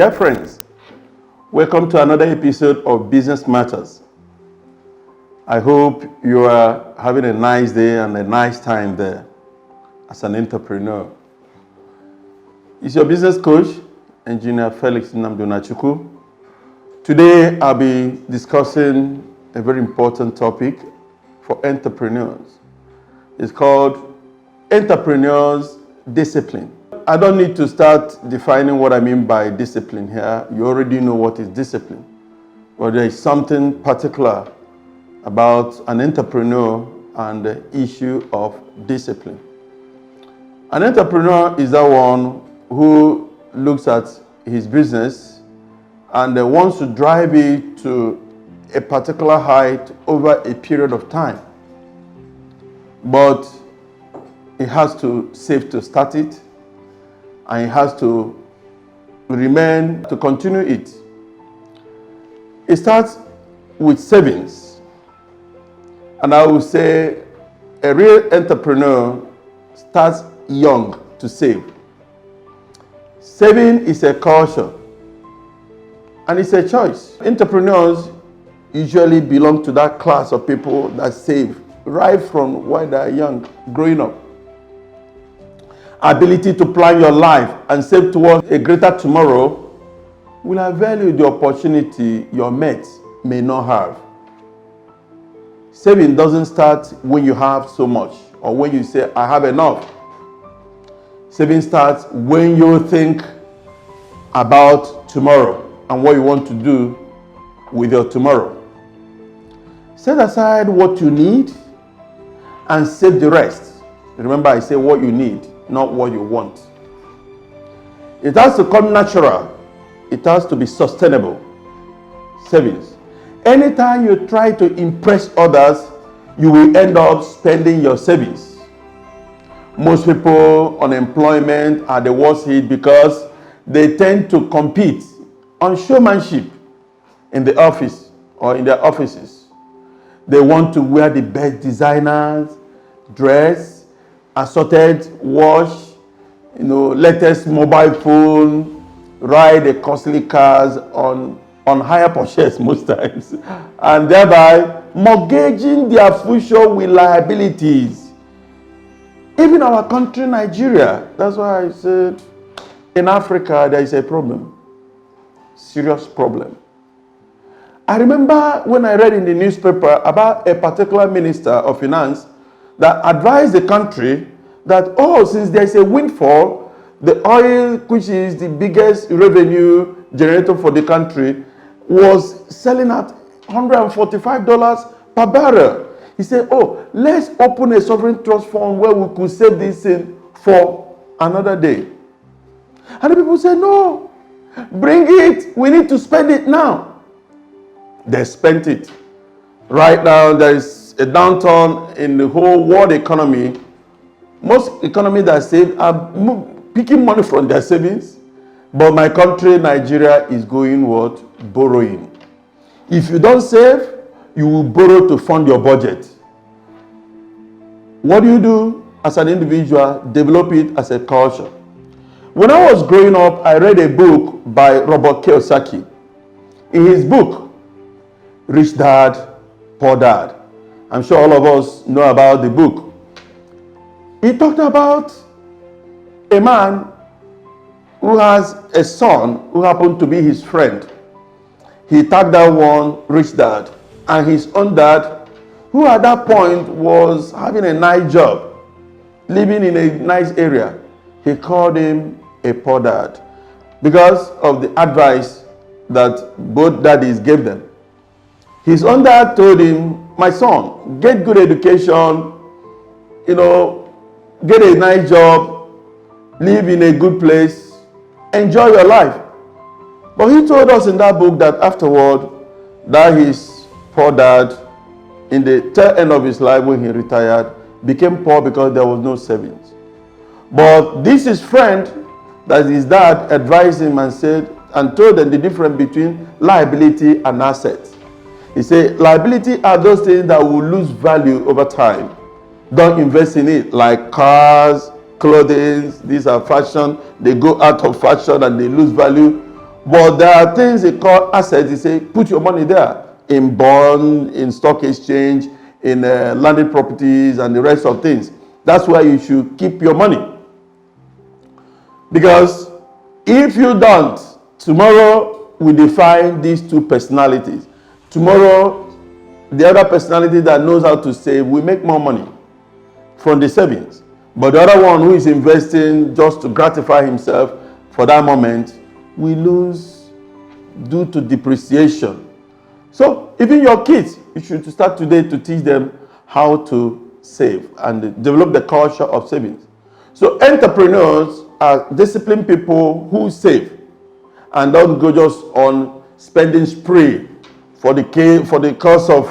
Dear friends, welcome to another episode of Business Matters. I hope you are having a nice day and a nice time there as an entrepreneur. It's your business coach, Engineer Felix Nnamdi-Onachukwu. Today, I'll be discussing a very important topic for entrepreneurs. It's called Entrepreneurs Discipline. I don't need to start defining what I mean by discipline here. You already know what is discipline. But there is something particular about an entrepreneur and the issue of discipline. An entrepreneur is that one who looks at his business and wants to drive it to a particular height over a period of time. But he has to save to start it, and he has to remain to continue it. It starts with savings. And I will say a real entrepreneur starts young to save. Saving is a culture and it's a choice. Entrepreneurs usually belong to that class of people that save right from while they are young, growing up. Ability to plan your life and save towards a greater tomorrow will avail you the opportunity your mates may not have. Saving doesn't start when you have so much or when you say, I have enough. Saving starts when you think about tomorrow and what you want to do with your tomorrow. Set aside what you need and save the rest. Remember, I say what you need, not what you want. It has to come natural. It has to be sustainable. Savings. Anytime you try to impress others, you will end up spending your savings. Most people, unemployment are the worst hit because they tend to compete on showmanship in the office or in their offices. They want to wear the best designers, dress, assorted watch, latest mobile phone, ride the costly cars on higher purchase most times, and thereby mortgaging their future with liabilities. Even our country, Nigeria, that's why I said in Africa there is a problem, serious problem. I remember when I read in the newspaper about a particular minister of finance that advised the country that, since there is a windfall, the oil, which is the biggest revenue generator for the country, was selling at $145 per barrel. He said, let's open a sovereign trust fund where we could save this in for another day. And the people said, no, bring it. We need to spend it now. They spent it. Right now, there is a downturn in the whole world economy. Most economies that save are picking money from their savings. But my country, Nigeria, is going what? Borrowing. If you don't save, you will borrow to fund your budget. What do as an individual? Develop it as a culture. When I was growing up, I read a book by Robert Kiyosaki. In his book, Rich Dad, Poor Dad. I'm sure all of us know about the book. He talked about a man who has a son who happened to be his friend. He tagged that one rich dad, and his own dad, who at that point was having a nice job, living in a nice area, he called him a poor dad because of the advice that both daddies gave them. His own dad told him, my son, get good education, get a nice job, live in a good place, enjoy your life. But he told us in that book that afterward, that his poor dad, in the tail end of his life when he retired, became poor because there was no savings. But this his friend, that his dad advised him and told them the difference between liability and assets. He said, liability are those things that will lose value over time. Don't invest in it, like cars, clothing. These are fashion. They go out of fashion and they lose value. But there are things they call assets. They say put your money there in bond, in stock exchange, in landed properties, and the rest of things. That's where you should keep your money. Because if you don't, tomorrow we define these two personalities. Tomorrow, the other personality that knows how to save will make more money from the savings. But the other one who is investing just to gratify himself for that moment will lose due to depreciation. So even your kids, you should start today to teach them how to save and develop the culture of savings. So entrepreneurs are disciplined people who save and don't go just on spending spree for the cause of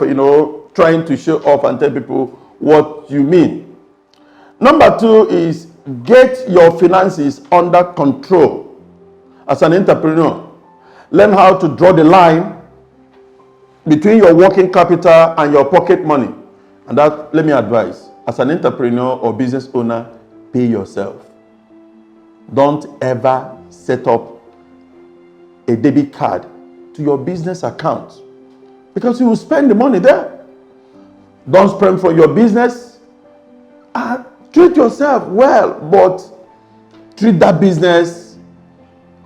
trying to show off and tell people what you mean. Number 2 is get your finances under control. As an entrepreneur, learn how to draw the line between your working capital and your pocket money. And that, let me advise, as an entrepreneur or business owner, pay yourself. Don't ever set up a debit card to your business account because you will spend the money there. Don't spend for your business. Treat yourself well, but treat that business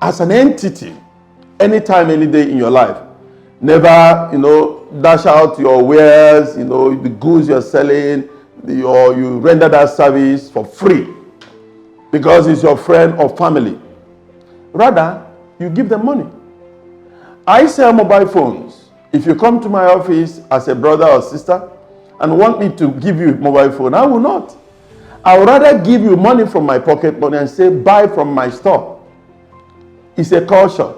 as an entity anytime, any day in your life. Never, dash out your wares, the goods you're selling, or you render that service for free because it's your friend or family. Rather, you give them money. I sell mobile phones. If you come to my office as a brother or sister and want me to give you a mobile phone, I will not. I would rather give you money from my pocket money and say, buy from my store. It's a culture.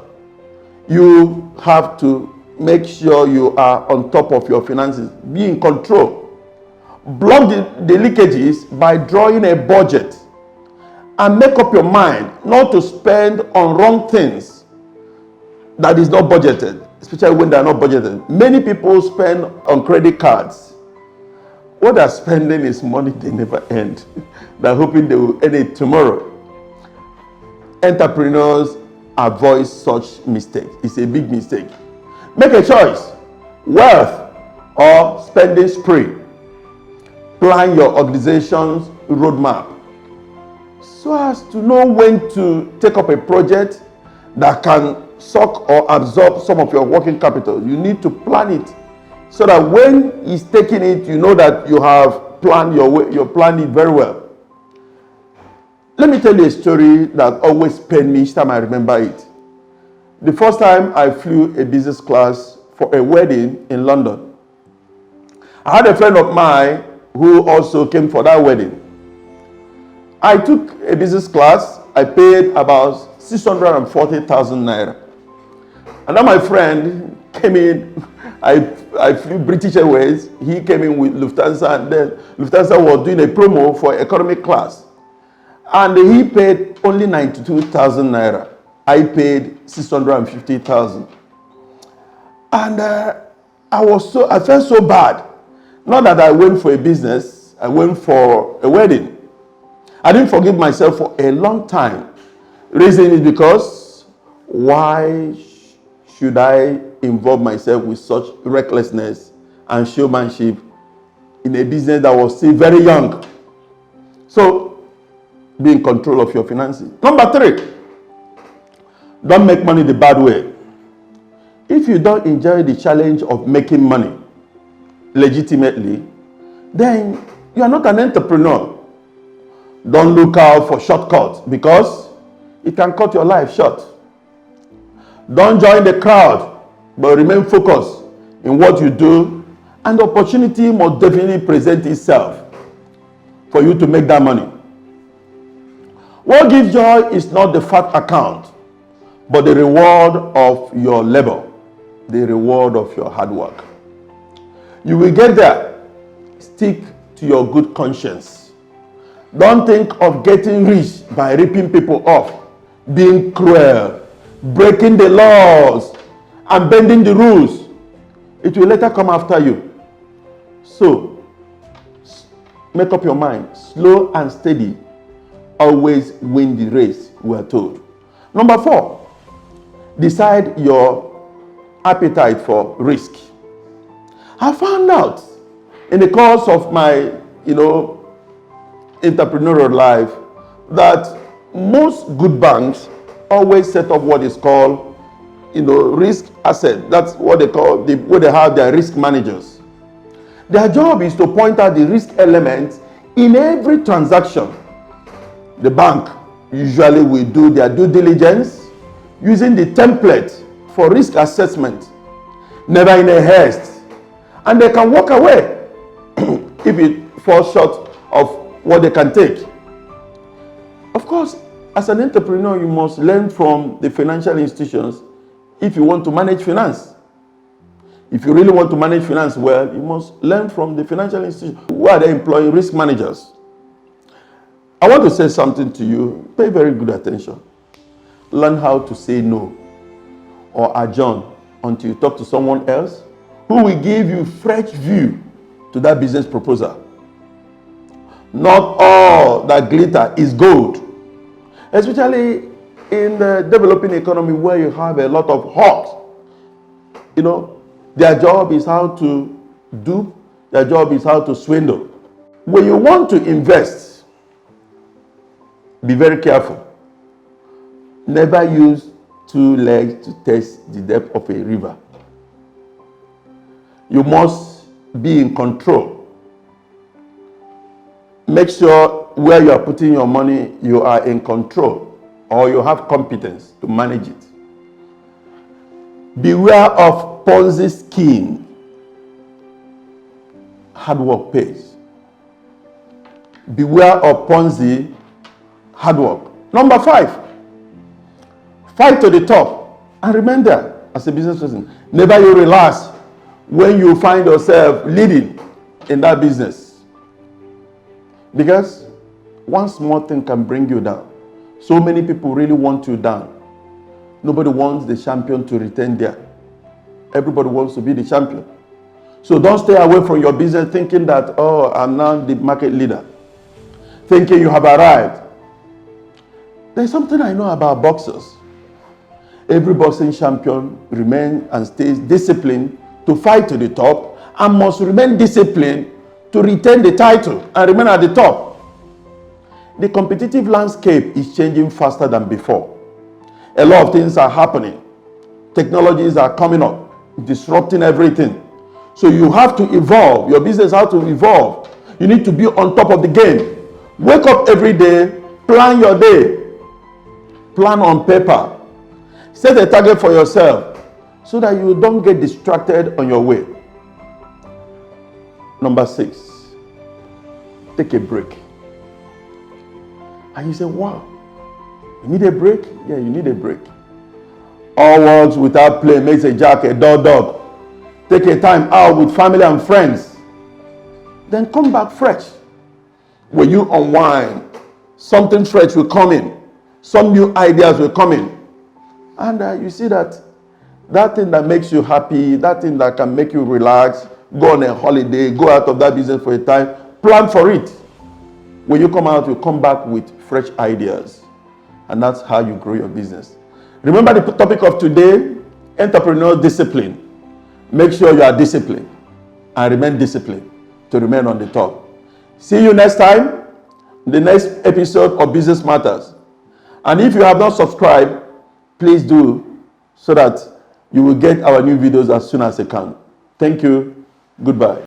You have to make sure you are on top of your finances. Be in control. Block the leakages by drawing a budget. And make up your mind not to spend on wrong things that is not budgeted, especially when they are not budgeted. Many people spend on credit cards. What they're spending is money they never earned. They're hoping they will earn it tomorrow. Entrepreneurs avoid such mistakes. It's a big mistake. Make a choice. Wealth or spending spree. Plan your organization's roadmap so as to know when to take up a project that can suck or absorb some of your working capital. You need to plan it so that when he's taking it, you know that you have planned you're planning it very well. Let me tell you a story that always pains me each time I remember it. The first time I flew a business class for a wedding in London, I had a friend of mine who also came for that wedding. I took a business class. I paid about 640,000 naira. And then my friend came in. I flew British Airways. He came in with Lufthansa, and then Lufthansa was doing a promo for economic class. And he paid only 92,000 naira. I paid 650,000. And I felt so bad. Not that I went for a business, I went for a wedding. I didn't forgive myself for a long time. Reason is because why should I involve myself with such recklessness and showmanship in a business that was still very young? So, be in control of your finances. Number 3, don't make money the bad way. If you don't enjoy the challenge of making money legitimately, then you are not an entrepreneur. Don't look out for shortcuts because it can cut your life short. Don't join the crowd, but remain focused in what you do, and the opportunity must definitely present itself for you to make that money. What gives joy is not the fat account, but the reward of your labor, the reward of your hard work. You will get there. Stick to your good conscience. Don't think of getting rich by ripping people off, being cruel, breaking the laws, and bending the rules. It will later come after you. So, make up your mind. Slow and steady always win the race, we are told. Number 4, decide your appetite for risk. I found out in the course of my, entrepreneurial life that most good banks always set up what is called, risk asset. That's what they call, where they have their risk managers. Their job is to point out the risk elements in every transaction. The bank usually will do their due diligence using the template for risk assessment, never in a haste. And they can walk away if it falls short of what they can take. Of course, as an entrepreneur, you must learn from the financial institutions if you want to manage finance. If you really want to manage finance well, you must learn from the financial institutions who are they employing risk managers. I want to say something to you. Pay very good attention. Learn how to say no or adjourn until you talk to someone else who will give you fresh view to that business proposal. Not all that glitter is gold, especially in the developing economy where you have a lot of hawks. Their job is how to dupe, their job is how to swindle. When you want to invest, be very careful. Never use two legs to test the depth of a river. You must be in control. Make sure where you are putting your money, you are in control or you have competence to manage it. Beware of Ponzi scheme. Hard work pays. Beware of Ponzi, hard work. Number 5, fight to the top and remain there as a business person. Never you relax when you find yourself leading in that business. Because one small thing can bring you down. So many people really want you down. Nobody wants the champion to return there. Everybody wants to be the champion. So don't stay away from your business thinking that, oh, I'm now the market leader. Thinking you have arrived. There's something I know about boxers. Every boxing champion remains and stays disciplined to fight to the top and must remain disciplined to retain the title and remain at the top. The competitive landscape is changing faster than before. A lot of things are happening. Technologies are coming up, disrupting everything. So you have to evolve. Your business has to evolve. You need to be on top of the game. Wake up every day, plan your day. Plan on paper. Set a target for yourself so that you don't get distracted on your way. Number 6, take a break. And you say, wow, you need a break? Yeah, you need a break. All works without play makes a jack a dull dog. Take a time out with family and friends. Then come back fresh. When you unwind, something fresh will come in. Some new ideas will come in. And you see that thing that makes you happy, that thing that can make you relax, go on a holiday, go out of that business for a time, plan for it. When you come out, you come back with fresh ideas. And that's how you grow your business. Remember the topic of today, entrepreneurial discipline. Make sure you are disciplined and remain disciplined to remain on the top. See you next time, the next episode of Business Matters. And if you have not subscribed, please do so that you will get our new videos as soon as they come. Thank you. Goodbye.